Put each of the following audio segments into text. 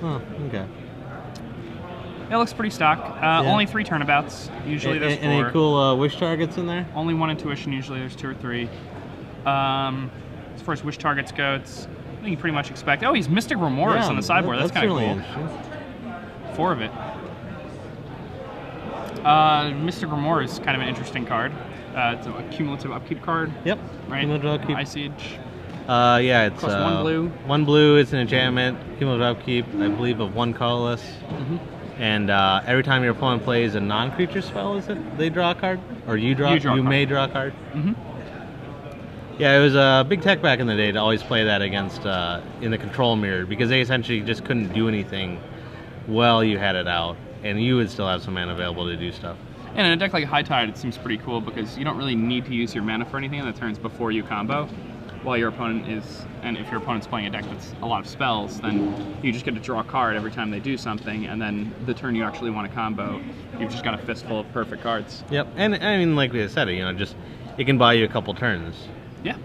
Oh, okay. It looks pretty stock. Only 3 turnabouts. Usually there's 4. Any cool wish targets in there? Only 1 intuition. Usually there's 2 or 3. As far as wish targets go, it's I think you pretty much expect. Oh, he's Mystic Remorse on the sideboard. That's kind of really cool. 4 of it. Mystic Remorse is kind of an interesting card. It's a cumulative upkeep card. Yep. Right. Cumulative upkeep. Ice Siege. Yeah, it's Costs 1 blue. 1 blue. It's an enchantment. Cumulative upkeep, I believe, of 1 colorless. And every time your opponent plays a non-creature spell, is it they draw a card, or you may draw a card. Yeah, it was a big tech back in the day to always play that against in the control mirror, because they essentially just couldn't do anything while you had it out, and you would still have some mana available to do stuff. And in a deck like High Tide, it seems pretty cool because you don't really need to use your mana for anything in the turns before you combo. While your opponent is, and if your opponent's playing a deck that's a lot of spells, then you just get to draw a card every time they do something, and then the turn you actually want to combo, you've just got a fistful of perfect cards. Yep, and I mean, like we said, just it can buy you a couple turns. Yeah.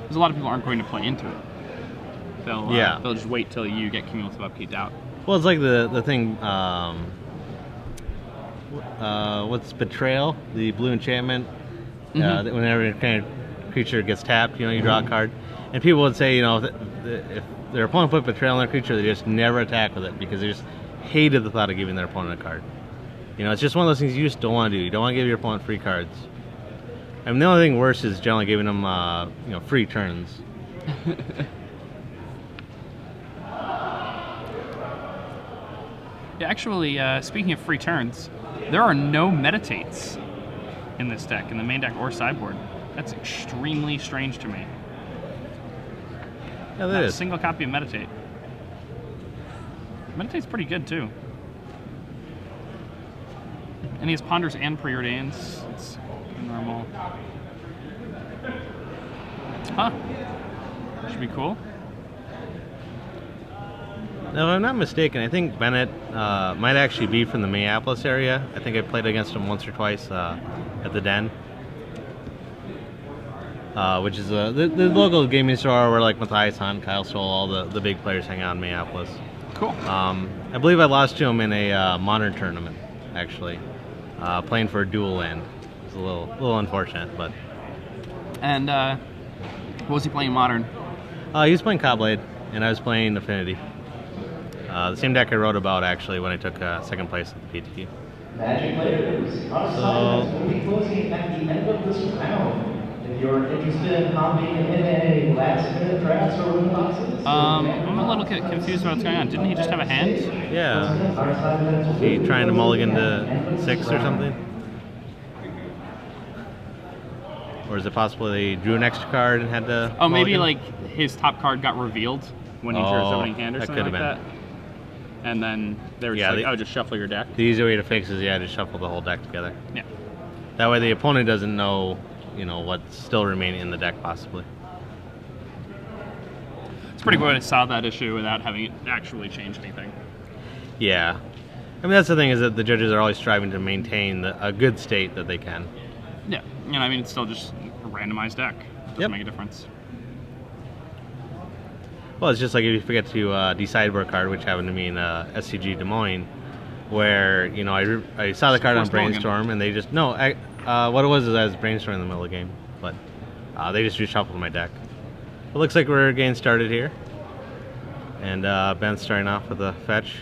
Because a lot of people aren't going to play into it. They'll just wait till you get cumulative upkeep out. Well, it's like the thing. What's Betrayal? The blue enchantment. Whenever a kind of creature gets tapped, you draw a card. And people would say, if their opponent put Betrayal on their creature, they just never attack with it because they just hated the thought of giving their opponent a card. It's just one of those things you just don't want to do. You don't want to give your opponent free cards. I mean, the only thing worse is generally giving them, free turns. Yeah, actually, speaking of free turns, there are no meditates in this deck, in the main deck or sideboard. That's extremely strange to me. Yeah, that Not is. a single copy of Meditate. Meditate's pretty good, too. And he has Ponders and Preordains. It's normal. Huh. Should be cool. Now, if I'm not mistaken, I think Bennett might actually be from the Minneapolis area. I think I played against him once or twice at the Den, which is the local gaming store where like Matthias Hunt, Kyle Stoll, all the big players hang out in Minneapolis. Cool. I believe I lost to him in a modern tournament, actually, playing for a dual land. It was a little unfortunate, but. And what was he playing modern? He was playing Cobblade, and I was playing Affinity. The same deck I wrote about, actually, when I took second place at the PTQ. Magic players, our assignments will be closing at the end of this round. If you're interested in hopping in a last-minute drafts or win boxes, I'm a little confused about what's going on. Didn't he just have a hand? Yeah. He trying to mulligan to 6 or something? Or is it possible they drew an extra card and had to Oh, maybe mulligan? like his top card got revealed when he drew his opening hand or that something like could've that. And then they were just like, just shuffle your deck. The easy way to fix is, just shuffle the whole deck together. Yeah. That way the opponent doesn't know, what's still remaining in the deck, possibly. It's pretty good to solve that issue without having it actually change anything. Yeah. I mean, that's the thing, is that the judges are always striving to maintain a good state that they can. Yeah. I mean, it's still just a randomized deck. Doesn't make a difference. Well, it's just like if you forget to de-sideboard card, which happened to me in SCG Des Moines, where, I saw the card on Brainstorm, and they just, what it was is I was brainstorming in the middle of the game, but they just reshuffled my deck. It looks like we're getting started here, and Ben's starting off with a fetch.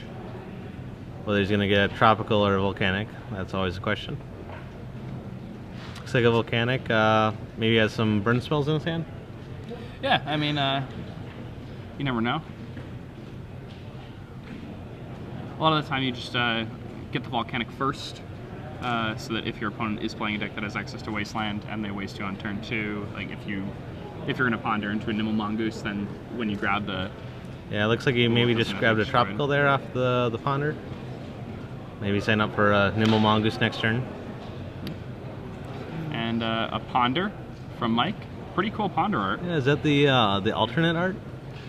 Whether he's going to get a tropical or a volcanic, that's always a question. Looks like a volcanic, maybe has some burn spells in his hand. Yeah, I mean, you never know. A lot of the time you just get the volcanic first, so that if your opponent is playing a deck that has access to Wasteland and they waste you on turn 2, like if you're going to ponder into a Nimble Mongoose, then when you grab the... Yeah, it looks like he maybe just grabbed a tropical there off the ponder. Maybe sign up for a Nimble Mongoose next turn. And a ponder from Mike. Pretty cool ponder art. Yeah, is that the alternate art?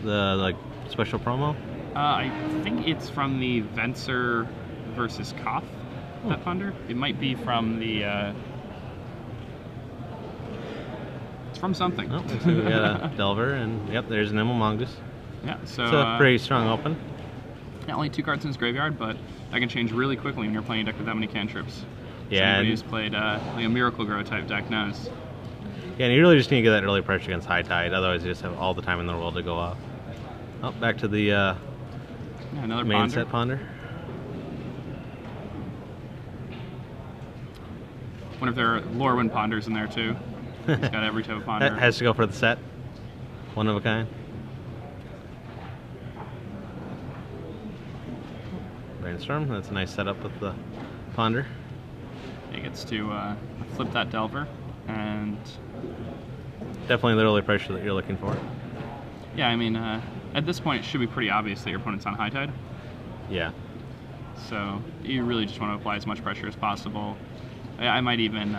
The special promo? I think it's from the Venser versus Koth, that ponder. It might be from the... it's from something. Oh, looks like we got a Delver, and yep, there's an Nimble Mongoose. Yeah, so It's a pretty strong open. Yeah, only 2 cards in his graveyard, but that can change really quickly when you're playing a deck with that many cantrips. Yeah. Somebody who's played like a Miracle Grow type deck knows. Yeah, and you really just need to get that early pressure against High Tide, otherwise you just have all the time in the world to go off. Oh, back to the Yeah, another main Ponder. set Ponder. Wonder if there are Lorwyn Ponders in there too. He's got every type of Ponder. That has to go for the set. One of a kind. Brainstorm, that's a nice setup with the Ponder. He gets to flip that Delver, and Definitely the early pressure that you're looking for. yeah, I mean, at this point it should be pretty obvious that your opponent's on High Tide. Yeah. So you really just want to apply as much pressure as possible. I might even,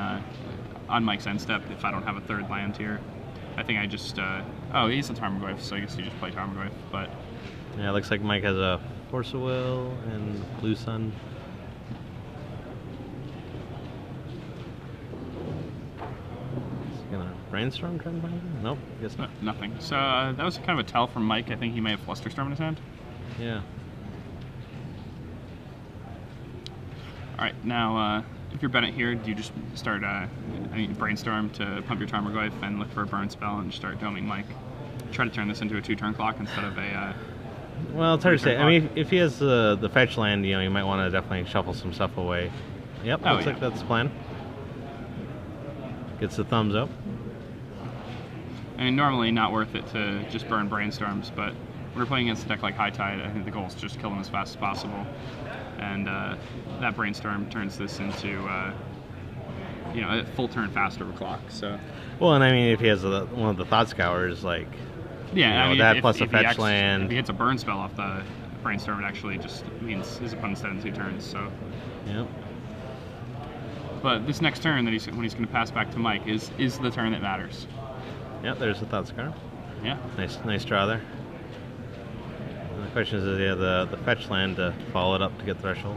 on Mike's end step, if I don't have a 3rd land here, I think I just, oh, he's a Tarmogoyf, so I guess you just play Tarmogoyf, but... Yeah, it looks like Mike has a Force of Will and Blue Sun. Is he gonna Brainstorm try and find him? Nope, guess not. Nothing. So that was kind of a tell from Mike. I think he may have Flusterstorm in his hand. Yeah. All right, now if you're Bennett here, do you just start Brainstorm to pump your Tarmogoyf and look for a burn spell and just start doming Mike? Try to turn this into a 2-turn clock instead of a... Well, it's hard to say. I mean, if he has the fetch land, you know, you might want to definitely shuffle some stuff away. Yep, looks like that's the plan. Gets the thumbs up. I mean, normally not worth it to just burn Brainstorms, but when we're playing against a deck like High Tide, I think the goal is just kill them as fast as possible. And that Brainstorm turns this into, you know, a full turn faster of a clock. So. Well, and I mean, if he has one of the Thought Scours, like, yeah, you know, I mean, that if, plus if a fetch he land. If he hits a burn spell off the Brainstorm, it actually just means his opponent's dead in 2 turns. So. Yep. But this next turn that when he's going to pass back to Mike is the turn that matters. Yep, there's the Thought Scour. Yeah. Nice draw there. And the question is, yeah, the fetch land to follow it up to get Threshold.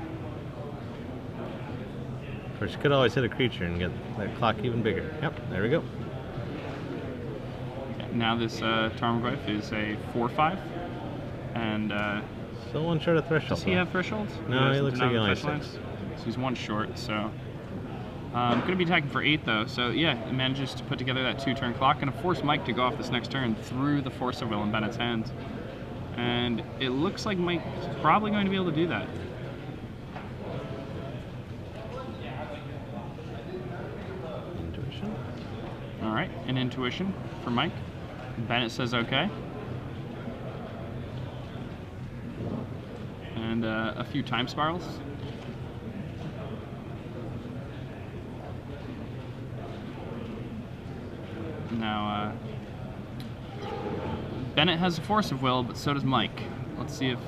Of course, you could always hit a creature and get that clock even bigger. Yep, there we go. Now this Tarmogoyf is a 4/5, and Still one short of Threshold. does he have Threshold? No, he looks like he only has fetch 6. lands? So he's 1 short, so... going to be attacking for 8 though, so yeah, he manages to put together that 2-turn clock, and force Mike to go off this next turn through the Force of Will in Bennett's hand. And it looks like Mike's probably going to be able to do that. Intuition. Alright, an intuition for Mike. Bennett says okay. And a few time spirals. Now, Bennett has a Force of Will, but so does Mike. Let's see if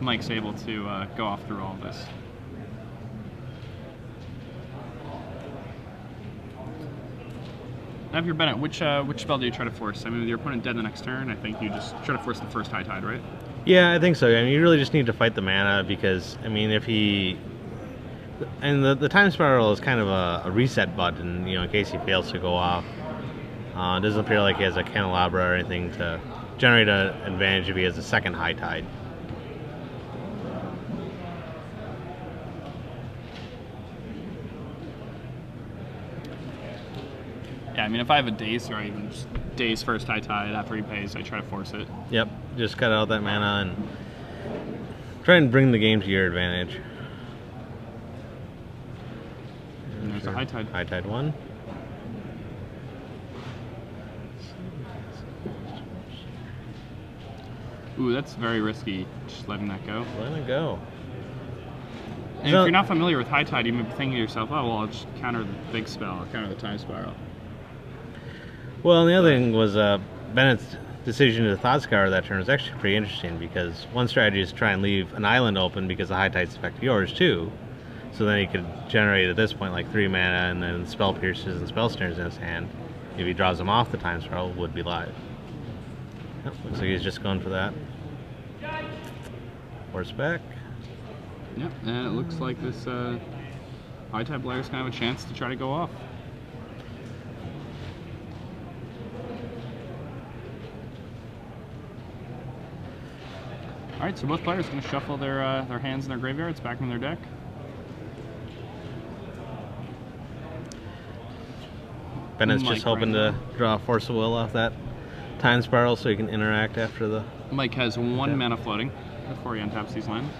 Mike's able to go off through all of this. Now, if you're Bennett, which spell do you try to force? I mean, with your opponent dead the next turn, I think you just try to force the first High Tide, right? Yeah, I think so. I mean, you really just need to fight the mana because, I mean, if he... And the time spiral is kind of a reset button, you know, in case he fails to go off. It doesn't appear like he has a candelabra or anything to generate an advantage if he has a second High Tide. Yeah, I mean, if I have a Daze or even just Daze first High Tide after he pays, I try to force it. Yep, just cut out that mana and try and bring the game to your advantage. And there's a High Tide. High Tide 1. Ooh, that's very risky, just letting that go. Let it go. And if you're not familiar with High Tide, you may be thinking to yourself, oh, well, I'll just counter the big spell, I'll counter the time spiral. Well, and the other thing was Bennett's decision to Thought Scour that turn was actually pretty interesting because one strategy is to try and leave an island open because the High Tides affect yours too. So then he could generate at this point like 3 mana and then Spell Pierces and Spell Snares in his hand. If he draws them off, the time spiral would be live. Yep, looks like he's just going for that. Horseback. Yep, and it looks like this High Tide player's going to have a chance to try to go off. All right, so both players going to shuffle their hands in their graveyards back in their deck. Bennett's just hoping to draw Force of Will off that Time Spiral so he can interact after the... Mike has 1 mana floating before he untaps these lands.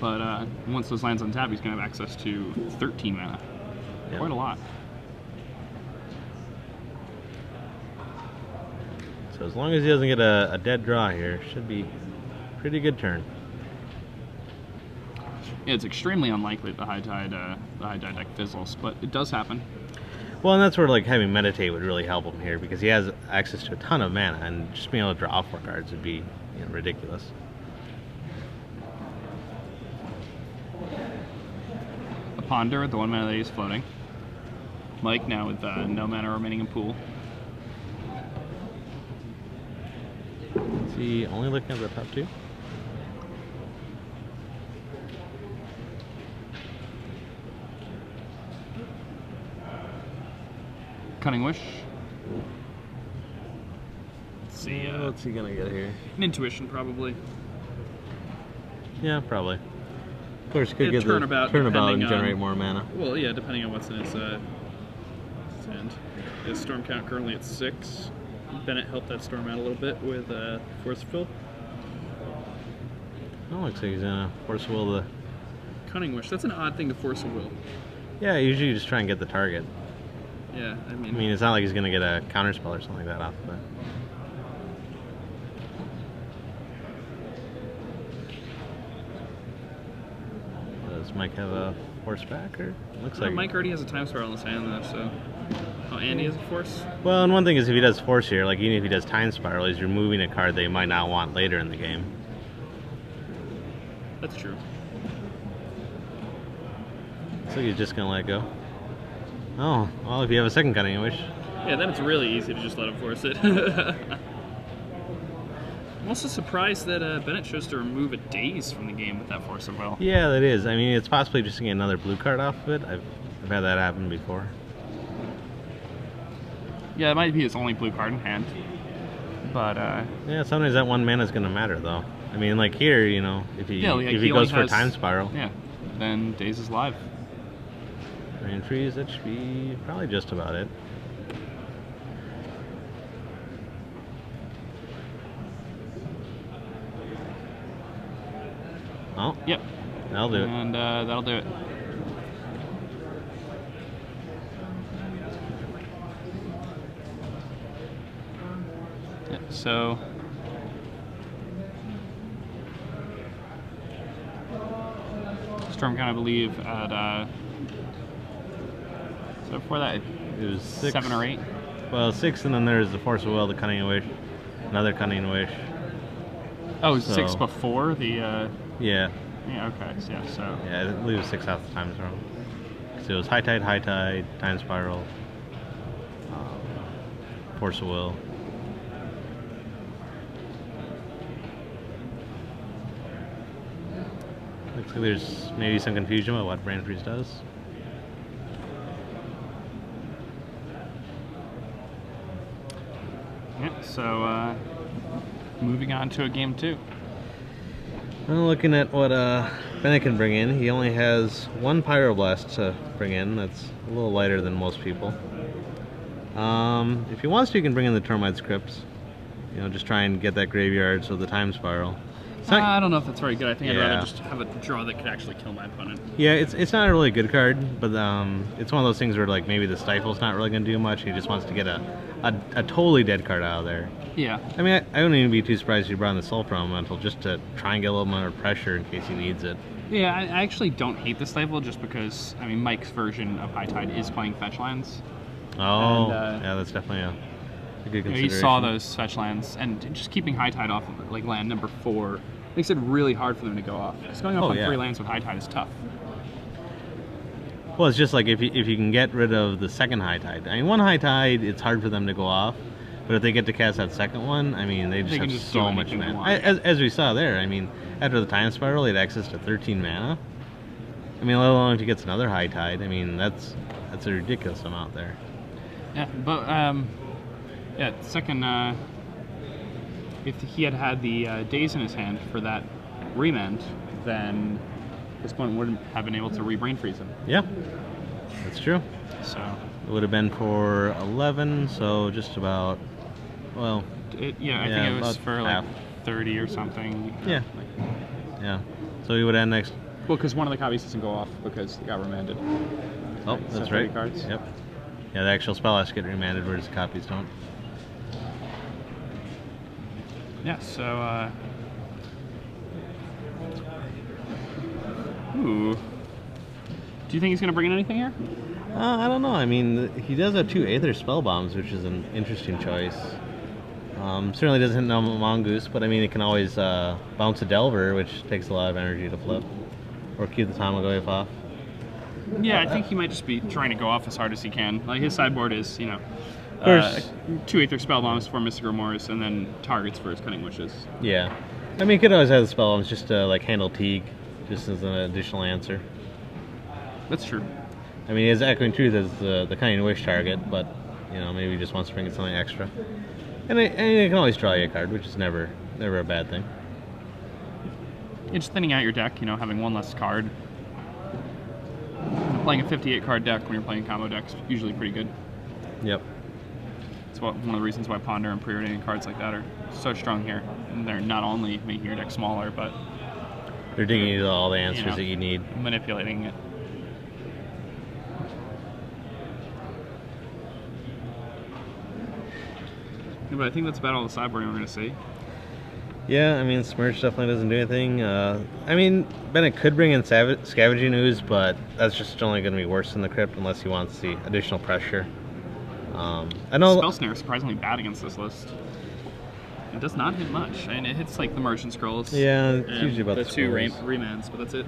But once those lands untap, he's going to have access to 13 mana. Yep. Quite a lot. So as long as he doesn't get a dead draw here, should be a pretty good turn. Yeah, it's extremely unlikely the high tide deck fizzles, but it does happen. Well, and that's where like having Meditate would really help him here, because he has access to a ton of mana, and just being able to draw 4 cards would be ridiculous. A Ponder, the 1 mana that he's floating. Mike now with no mana remaining in pool. Is he only looking at the top 2? Cunning Wish. Let's see. What's he gonna get here? An Intuition, probably. Yeah, probably. Of course, he could get turnabout and generate more mana. Well, yeah, depending on what's in his hand. His storm count currently at 6. Bennett helped that storm out a little bit with Force Fill. Oh, looks like he's gonna Force Will the... Cunning Wish. That's an odd thing to Force a Will. Yeah, usually you just try and get the target. Yeah, I mean, it's not like he's gonna get a counterspell or something like that off of it. Does Mike have a Force back, or looks like Mike already has a Time Spiral in his hand though, so. Oh, Andy has a Force? Well, and one thing is if he does Force here, like even if he does Time Spiral, he's removing a card that he might not want later in the game. That's true. So he's just gonna let it go. Oh, well, if you have a second Cunning Wish. Yeah, then it's really easy to just let him force it. I'm also surprised that Bennett chose to remove a Daze from the game with that Force of Will. Yeah, that is. I mean, it's possibly just to get another blue card off of it. I've had that happen before. Yeah, it might be his only blue card in hand. But, yeah, sometimes that 1 mana is going to matter, though. I mean, like here, if he goes for Time Spiral. Yeah, then Daze is live. Rain Freeze, that should be probably just about it. Oh, yep. That'll do it. And that'll do it. Yeah, so Storm count, I believe, at so before that it was 6. 7 or 8. Well, 6, and then there's the Force of Will, the Cunning Wish, another Cunning Wish. Oh, so 6 before the. Yeah. Yeah. Okay. So, yeah. So. Yeah, I believe it was 6 half the time wrong. So it was High Tide, Time Spiral, Force of Will. Looks like there's maybe some confusion with what Brain Freeze does. Yeah, so moving on to a game 2. Well, looking at what Bennett can bring in, he only has 1 Pyroblast to bring in. That's a little lighter than most people. If he wants to, he can bring in the Termite Scripts. Just try and get that graveyard, so the Time Spiral. I don't know if that's very good. I think I'd rather just have a draw that could actually kill my opponent. Yeah, it's not a really good card, but it's one of those things where like maybe the Stifle's not really going to do much. He just wants to get a totally dead card out of there. Yeah. I mean, I wouldn't even be too surprised if you brought in the Sulfur Elemental just to try and get a little more pressure in case he needs it. Yeah, I actually don't hate the Stifle just because, I mean, Mike's version of High Tide is playing fetch lands. Oh, and, yeah, that's definitely a good consideration. He saw those fetch lands, and just keeping High Tide off of like land number 4 makes it really hard for them to go off. Because going off on 3 lands with High Tide is tough. Well, it's just like if you can get rid of the second High Tide. I mean, 1 High Tide, it's hard for them to go off. But if they get to cast that second one, I mean, they just have so much mana. As we saw there, I mean, after the Time Spiral, he had access to 13 mana. I mean, let alone if he gets another High Tide, I mean, that's a ridiculous amount there. Yeah, but yeah, second, if he had had the days in his hand for that remand, then his opponent wouldn't have been able to re-brain freeze him. Yeah, that's true. So It would have been for 11, so just about, well, I think it was for half. like 30 or something. Yeah. Yeah. So he would end next. Well, because one of the copies doesn't go off because it got remanded. Oh, So that's 30 right. cards. Yep. Yeah, the actual spell has to get remanded, whereas the copies don't. Yeah, so, ooh. Do you think he's going to bring in anything here? I don't know. I mean, he does have 2 Aether Spell Bombs, which is an interesting choice. Certainly doesn't know Mongoose, but I mean, it can always bounce a Delver, which takes a lot of energy to flip. Or keep the Tamagotchi off. Yeah, I think he might just be trying to go off as hard as he can. Like, his sideboard is, you know, course. 2 Aether Spell Bombs, 4 Mystic Remorse, and then targets for his Cunning Wishes. Yeah. I mean, you could always have the Spell Bombs just to, like, handle Teague, just as an additional answer. That's true. I mean, his Echoing Truth is the Cunning Wish target, but, you know, maybe he just wants to bring in something extra. And it can always draw you a card, which is never a bad thing. Yeah, just thinning out your deck, you know, having one less card. Playing a 58-card deck when you're playing combo decks usually pretty good. Yep. It's one of the reasons why Ponder and Preordained cards like that are so strong here. And they're not only making your deck smaller, but They're digging into all the answers that you need. manipulating it. Yeah, but I think that's about all the sideboarding we're going to see. Yeah, I mean, Smirch definitely doesn't do anything. I mean, Bennett could bring in Scavenging Ooze, but that's just only going to be worse than the Crypt unless he wants the additional pressure. I know Spell Snare is surprisingly bad against this list. It does not hit much. I mean, it hits like the Merchant Scrolls. Yeah, it's and usually about the the 2 scrolls. remands, but that's it.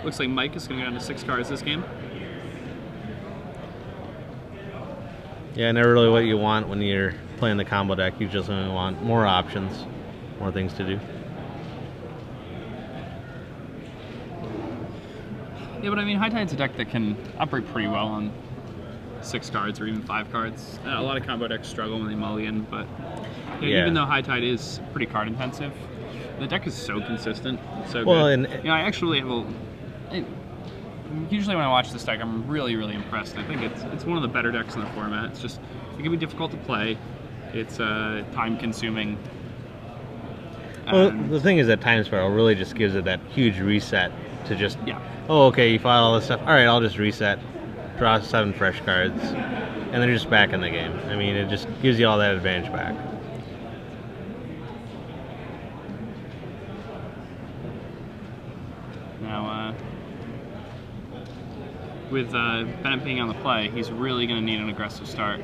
Looks like Mike is going to go down to 6 cards this game. Yeah, never really what you want when you're playing the combo deck. You just only want more options, more things to do. Yeah, but I mean, High Tide's a deck that can operate pretty well on 6 cards or even 5 cards. A lot of combo decks struggle when they mulligan, but Yeah. even though High Tide is pretty card intensive, the deck is so consistent, so Well, good. and You know, I actually have usually when I watch this deck, I'm really, really impressed. I think it's one of the better decks in the format. It's just, it can be difficult to play. It's time consuming. well, the thing is that Time Spiral really just gives it that huge reset to just, Yeah. oh, okay, you fought all this stuff. All right, I'll just reset, draw 7 fresh cards, and then you're just back in the game. I mean, it just gives you all that advantage back. Now, with Bennett being on the play, he's really going to need an aggressive start.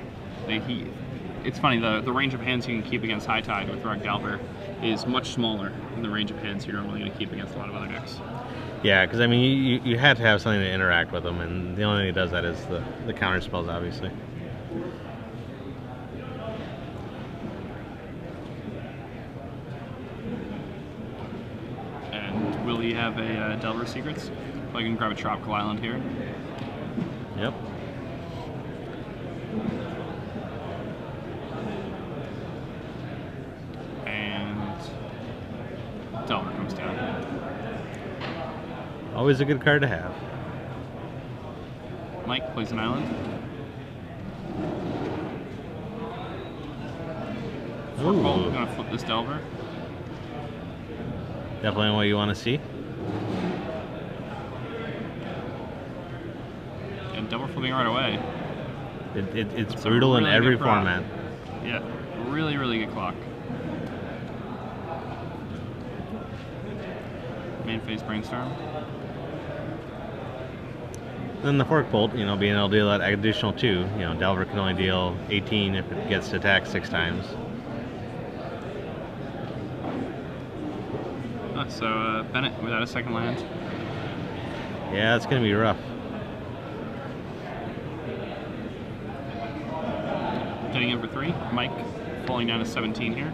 It's funny, the range of hands you can keep against High Tide with Rug Delver is much smaller than the range of hands you're normally going to keep against a lot of other decks. Yeah, because I mean, you had to have something to interact with them, and the only thing that does that is the counter spells, obviously. And will he have a Delver Secrets? Probably going to grab a Tropical Island here. Yep. And Delver comes down. Always a good card to have. Mike plays an island. Ooh. We're going to flip this Delver. Definitely what you want to see. And Delver flipping right away. It's It's a brutal in really every good prop. format. Yeah, really, really good clock. Main phase Brainstorm. Then the Fork Bolt, you know, being able to deal that additional 2. You know, Delver can only deal 18 if it gets to attack 6 times. So Bennett without a second land. Yeah, it's going to be rough. Getting in for 3. Mike falling down to 17 here.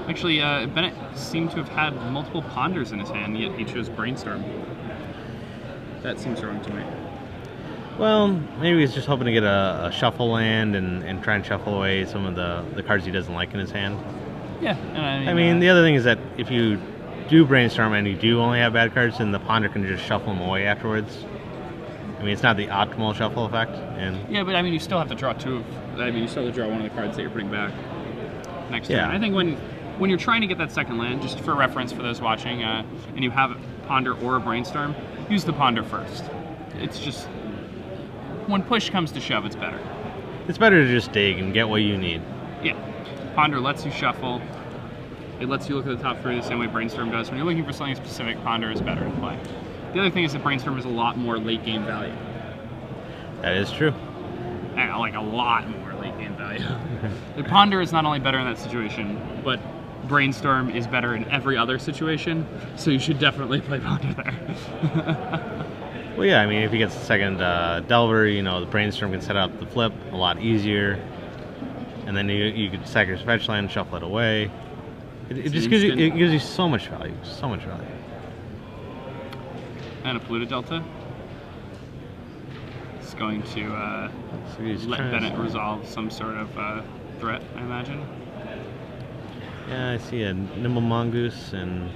Actually, Bennett seemed to have had multiple ponders in his hand, yet he chose Brainstorm. That seems wrong to me. Well, maybe he's just hoping to get a shuffle land and try and shuffle away some of the cards he doesn't like in his hand. Yeah, and I mean, the other thing is that if you do Brainstorm and you do only have bad cards, then the ponder can just shuffle them away afterwards. I mean, it's not the optimal shuffle effect. And yeah, but I mean, you still have to draw you still have to draw one of the cards that you're putting back next turn. I think when you're trying to get that second land, just for reference for those watching, and you have a ponder or a Brainstorm, use the ponder first. It's just, when push comes to shove, it's better. It's better to just dig and get what you need. Yeah. Ponder lets you shuffle. It lets you look at the top three the same way Brainstorm does. When you're looking for something specific, ponder is better to play. The other thing is that Brainstorm is a lot more late game value. That is true. Like a lot more late game value. The ponder is not only better in that situation, but Brainstorm is better in every other situation, so you should definitely play ponder there. Well, yeah, I mean, if he gets the second Delver, you know, the Brainstorm can set up the flip a lot easier, and then you could sack your fetch land, shuffle it away. It just gives you so much value, so much value. And a Polluted Delta. It's going to let Bennett resolve some sort of threat, I imagine. Yeah, I see a Nimble Mongoose and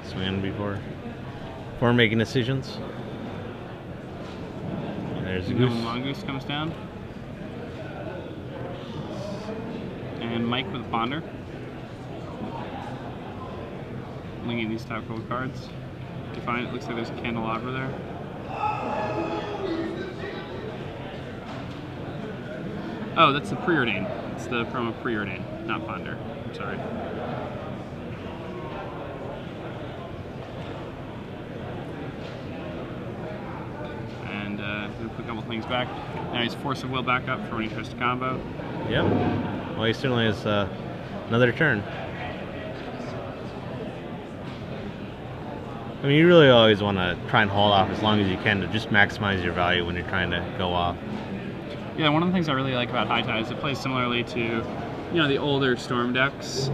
swing before making decisions. There's a goose. Nimble Mongoose comes down. And Mike with a ponder. Looking at these top cold cards. Define it. Looks like there's a candelabra there. Oh, that's the preordain. It's the promo preordain, not ponder. I'm sorry. And we'll put a couple things back. Now he's Force of Will back up for when he tries to combo. Yep. Well, he certainly has another turn. I mean, you really always want to try and hold off as long as you can to just maximize your value when you're trying to go off. Yeah, one of the things I really like about High Tide is it plays similarly to, you know, the older Storm decks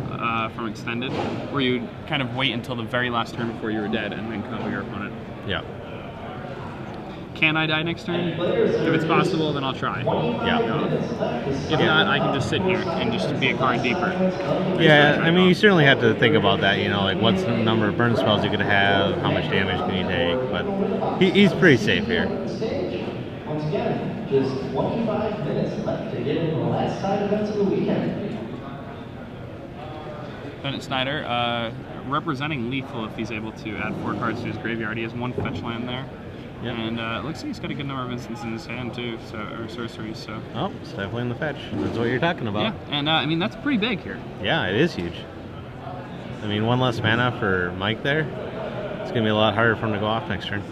from Extended, where you kind of wait until the very last turn before you were dead and then combo your opponent. Yeah. Can I die next turn? If it's possible, then I'll try. Yeah. If not, I can just sit here and just be a card deeper. Yeah, I mean, you certainly have to think about that, you know, like what's the number of burn spells you could have, how much damage can you take, but he's pretty safe here. Once again, just 25 minutes left to get in the last side events of the weekend. Bennett Snyder, representing lethal if he's able to add 4 cards to his graveyard. He has 1 fetch land there. Yep. And it looks like he's got a good number of instances in his hand too, or sorceries. So. Oh, it's definitely in the fetch. That's what you're talking about. Yeah, and I mean that's pretty big here. Yeah, it is huge. I mean, 1 less mana for Mike there. It's gonna be a lot harder for him to go off next turn.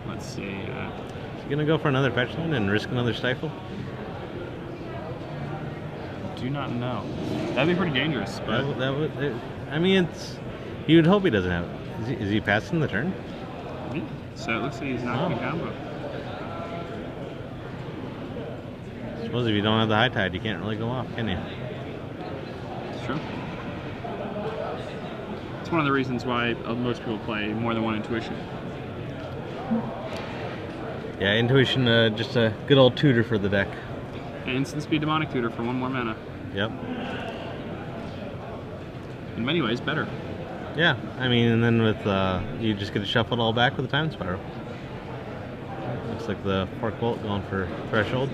Let's see. Gonna go for another fetch land and risk another stifle? Do not know. That'd be pretty dangerous. But that would. I mean, it's. You would hope he doesn't have. Is he passing the turn? Yeah. So it looks like he's not going to combo. I suppose if you don't have the High Tide, you can't really go off, can you? It's true. It's one of the reasons why most people play more than one Intuition. Yeah, Intuition, just a good old tutor for the deck. And Instant Speed Demonic Tutor for 1 more mana. Yep. In many ways, better. Yeah, I mean, and then with, you just get to shuffle it all back with the Time Spiral. Looks like the Fork Bolt going for Threshold.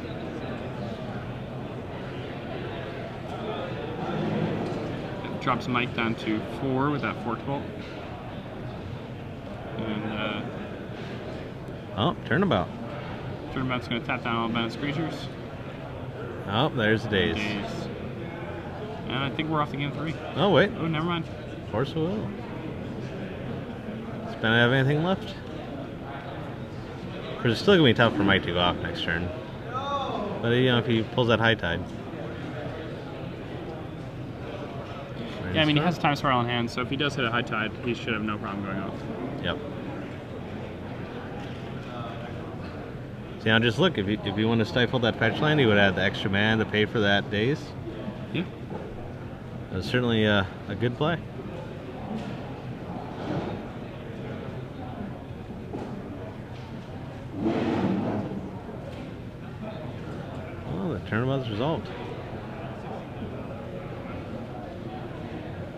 It drops Mike down to 4 with that Fork Bolt. And, oh, Turnabout. Turnabout's going to tap down all Bennett's creatures. Oh, there's the Daze. And I think we're off to game 3. Oh, wait. Oh, never mind. Force of Will. Does Bennett have anything left? Because it's still going to be tough for Mike to go off next turn. But, you know, if he pulls that High Tide. Yeah, I mean, he has Time Spiral in hand, so if he does hit a High Tide, he should have no problem going off. Yep. See, now just look, if you want to stifle that fetch land, you would have the extra mana to pay for that daze. Yeah. That's certainly a good play. Well, the turnabout's resolved.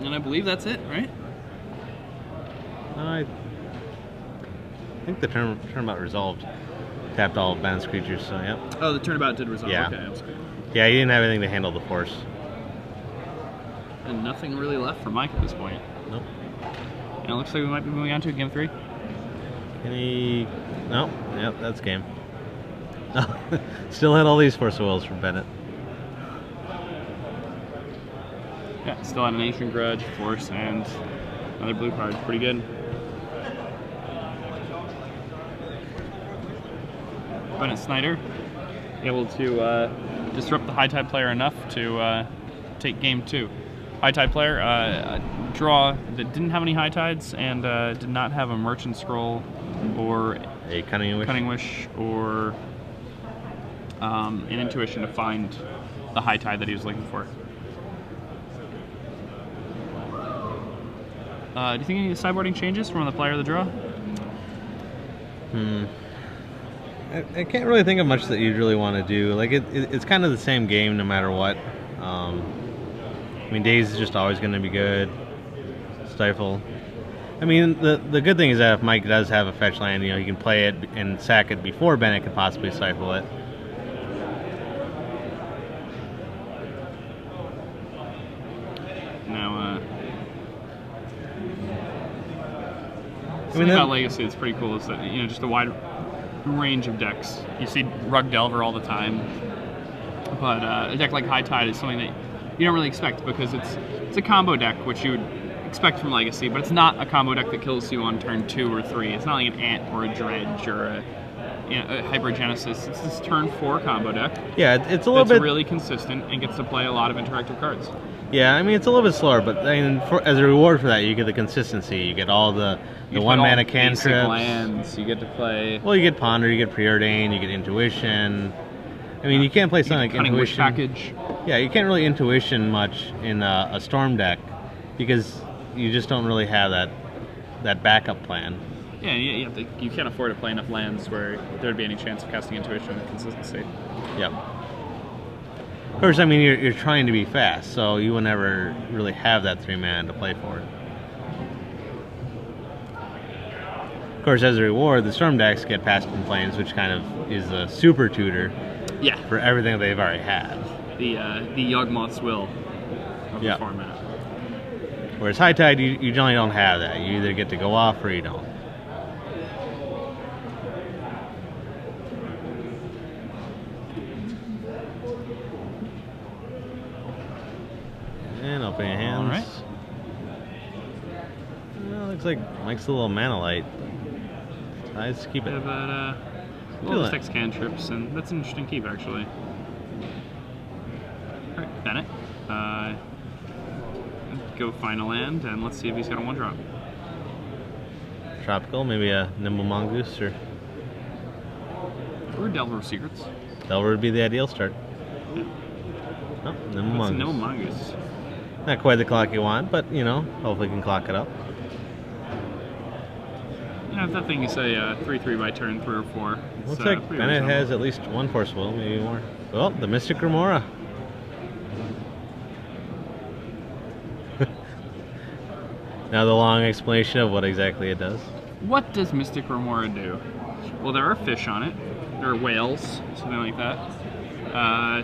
And I believe that's it, right? I think the turnabout resolved. Tapped all of Bennett's creatures, so yep. Oh, the turnabout did resolve. Yeah. Okay, that was good. Yeah, he didn't have anything to handle the force. And nothing really left for Mike at this point. Nope. And it looks like we might be moving on to game 3. Can he... No. Yep, that's game. Still had all these Force of Wills from Bennett. Yeah, still had an Ancient Grudge, Force, and another blue card. Pretty good. Bennett Snyder able to disrupt the High Tide player enough to take game 2. High Tide player, draw that didn't have any High Tides and did not have a Merchant Scroll or A Cunning Wish. or an Intuition to find the High Tide that he was looking for. Do you think any of the sideboarding changes from the player of the draw? I can't really think of much that you'd really want to do. Like it's kind of the same game no matter what. I mean, Daze is just always going to be good. Stifle. I mean, the good thing is that if Mike does have a fetch land, you know, he can play it and sack it before Bennett could possibly stifle it. Now, I something about Legacy that's pretty cool is that, you know, just a wide range of decks. You see Rug Delver all the time, but a deck like High Tide is something that you don't really expect because it's a combo deck, which you would expect from Legacy, but it's not a combo deck that kills you on turn 2 or 3. It's not like an Ant or a Dredge or a Hypergenesis. It's this turn 4 combo deck. Yeah, it's a little bit really consistent and gets to play a lot of interactive cards. Yeah, I mean, it's a little bit slower, but I mean, as a reward for that, you get the consistency. You get all the one mana cantrips. Lands. You get to play. Well, you get Ponder, you get Preordain, you get Intuition. I mean, you can't play something like Cunning Wish Intuition. package. Yeah, you can't really Intuition much in a Storm deck because you just don't really have that backup plan. Yeah, you can't afford to play enough lands where there'd be any chance of casting Intuition with consistency. Yep. Of course, I mean, you're trying to be fast, so you will never really have that 3 mana to play for. Of course, as a reward, the Storm decks get Past in Flames, which kind of is a super tutor for everything they've already had. The Yawgmoth's Will of the format. Whereas High Tide, you generally don't have that. You either get to go off or you don't. And open your hands. All right. Well, looks like Mike's a little mana light. Let's keep it. Yeah, but well, 6 cantrips, and that's an interesting keep actually. All right, Bennett. Go find a land, and let's see if he's got a 1-drop. Tropical, maybe a Nimble Mongoose Or Delver of Secrets. Delver would be the ideal start. Yeah. Oh, Nimble Mongoose. Nimble Mongoose. Not quite the clock you want, but you know, hopefully you can clock it up. Yeah, if that thing is a 3/3 by turn 3 or 4. Looks like Bennett has at least 1 Force Will, maybe more. Oh, the Mystic Remora. Now the long explanation of what exactly it does. What does Mystic Remora do? Well, there are fish on it. There are whales, something like that.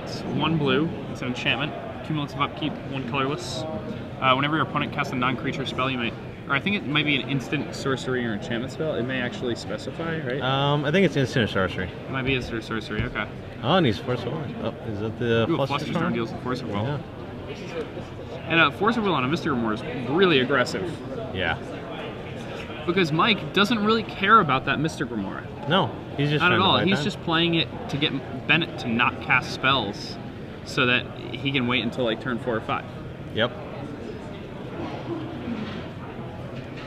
It's 1 blue. It's an enchantment. 2 minutes of upkeep, 1 colorless. Whenever your opponent casts a non-creature spell, you may, or I think it might be an instant sorcery or enchantment spell. It may actually specify, right? I think it's instant sorcery. It might be instant sorcery. Okay. Oh, and he's Force Will. Oh, is that the Fluster Storm deals with Force of Will. Yeah. And Force of Will on a Mystic Remora is really aggressive. Yeah. Because Mike doesn't really care about that Mystic Remora. No, he's just not at all. He's time. just playing it to get Bennett to not cast spells, so that he can wait until like turn 4 or 5. Yep.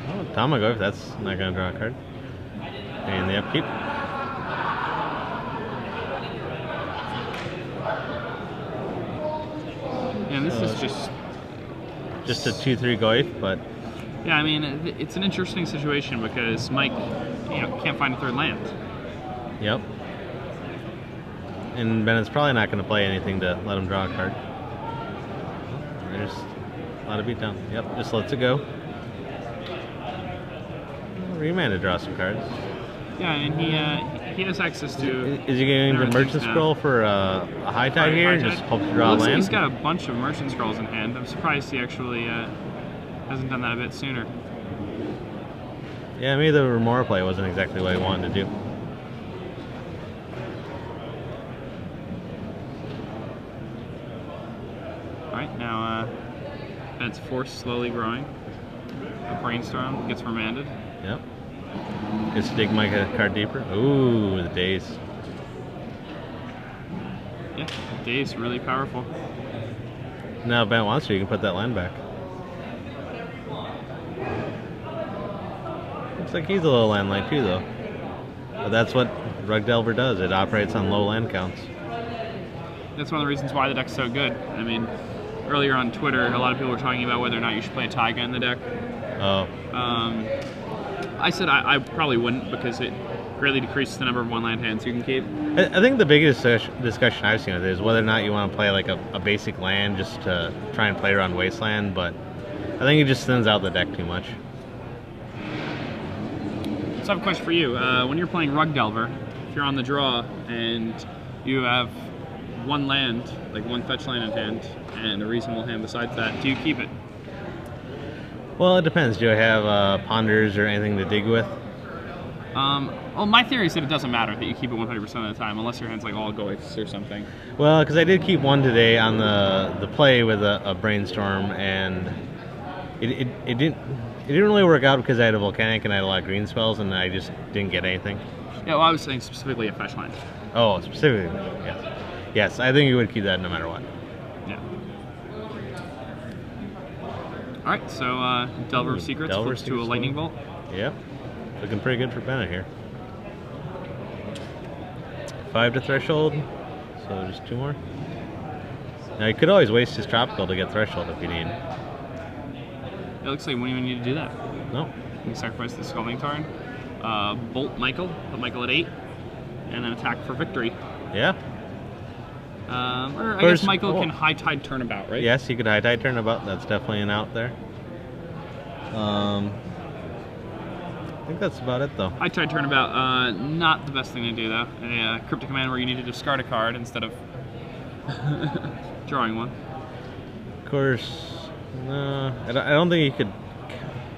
Oh, Tamagotchi, that's not going to draw a card. And the upkeep. And this is just a 2/3 Goith, but yeah, I mean, it's an interesting situation because Mike, can't find a third land. yep. And Bennett's probably not going to play anything to let him draw a card. There's a lot of beatdown. Yep, just lets it go. Remand to draw some cards. Yeah, and he has access to. Is he going to Merchant Scroll for a High Tide here and just hope to draw a land? Like he's got a bunch of Merchant Scrolls in hand. I'm surprised he actually hasn't done that a bit sooner. Yeah, maybe the Remora play wasn't exactly what he wanted to do. Alright, now Bennett's Force slowly growing. A Brainstorm gets remanded. Yep. Gets to dig my card deeper. Ooh, the Daze. Yeah, Daze really powerful. Now if Ben wants to, you can put that land back. Looks like he's a little land light too, though. But that's what Rug Delver does. It operates on low land counts. That's one of the reasons why the deck's so good. I mean, earlier on Twitter, a lot of people were talking about whether or not you should play a Taiga in the deck. Oh. I said I probably wouldn't because it greatly decreases the number of one-land hands you can keep. I think the biggest discussion I've seen with it is whether or not you want to play like a basic land just to try and play around Wasteland, but I think it just thins out the deck too much. So I have a question for you. When you're playing Rug Delver, if you're on the draw and you have one land, like one fetch land in hand, and a reasonable hand besides that, do you keep it? Well, it depends. Do I have ponders or anything to dig with? Well, my theory is that it doesn't matter that you keep it 100% of the time, unless your hand's like all Goiths or something. Well, because I did keep one today on the play with a Brainstorm, and it didn't really work out because I had a Volcanic and I had a lot of green spells, and I just didn't get anything. Yeah, well, I was saying specifically a fetch land. Oh, specifically, yes. Yes, I think you would keep that no matter what. Yeah. Alright, so Delver of Secrets flips to a Lightning Bolt. Yep. Looking pretty good for Bennett here. 5 to Threshold, so just 2 more. Now you could always waste his Tropical to get Threshold if you need. It looks like we don't even need to do that. No. You can sacrifice the Scalding Tarn, Bolt Michael, put Michael at 8, and then attack for victory. Yeah. Or I guess Michael can High Tide Turnabout, right? Yes, he could High Tide Turnabout. That's definitely an out there. I think that's about it, though. High Tide Turnabout, not the best thing to do, though. A Cryptic Command where you need to discard a card instead of drawing one. Of course, no, I don't think he could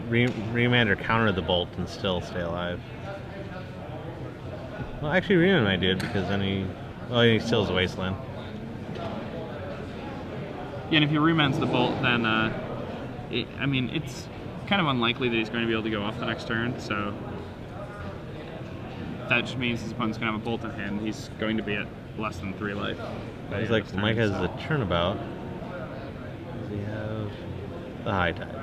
remand or counter the Bolt and still stay alive. Well, actually, remand might do it because then he still has a Wasteland. Yeah, and if he remands the Bolt, then, I mean, it's kind of unlikely that he's going to be able to go off the next turn, so that just means his opponent's going to have a Bolt in hand. He's going to be at less than 3 life. It's like Mike has the Turnabout. Does he have the High Tide?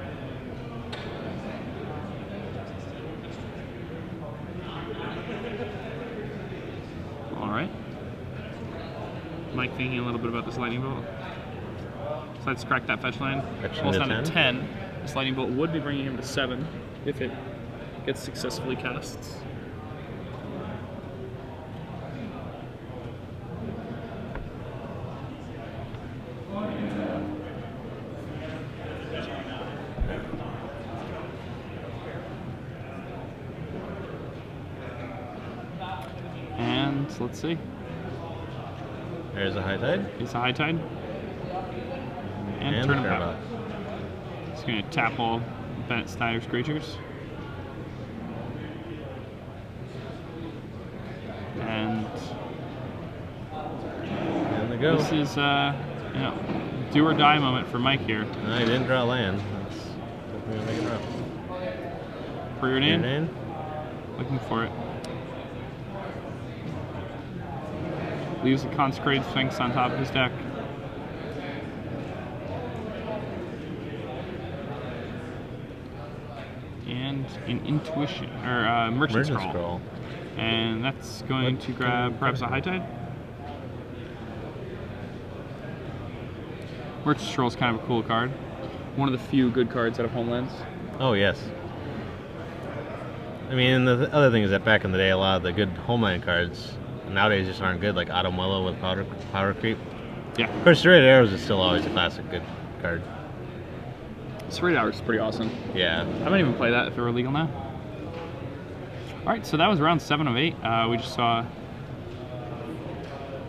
Alright. Mike thinking a little bit about this Lightning Bolt. So let's crack that fetch line. Almost down to 10. This Lightning Bolt would be bringing him to 7 if it gets successfully cast. And let's see. There's a High Tide. It's a High Tide. And Turnabout. It's going to tap all Bennett Snyder's creatures. And they go. This is, do or die moment for Mike here. No, he didn't draw land. That's definitely going to make it rough. Preordained? Looking for it. Leaves a Consecrated Sphinx on top of his deck. and an Intuition, or Merchant Scroll. And that's going to grab perhaps a High Tide. Merchant Scroll is kind of a cool card. One of the few good cards out of Homelands. Oh, yes. I mean, the other thing is that back in the day, a lot of the good Homeland cards nowadays just aren't good, like Automullo with Power Creep. Yeah. Of course, Serrated Arrows is still always a classic good card. Serrated Arrows is pretty awesome. Yeah. I might even play that if it were legal now. Alright, so that was round 7 of 8. We just saw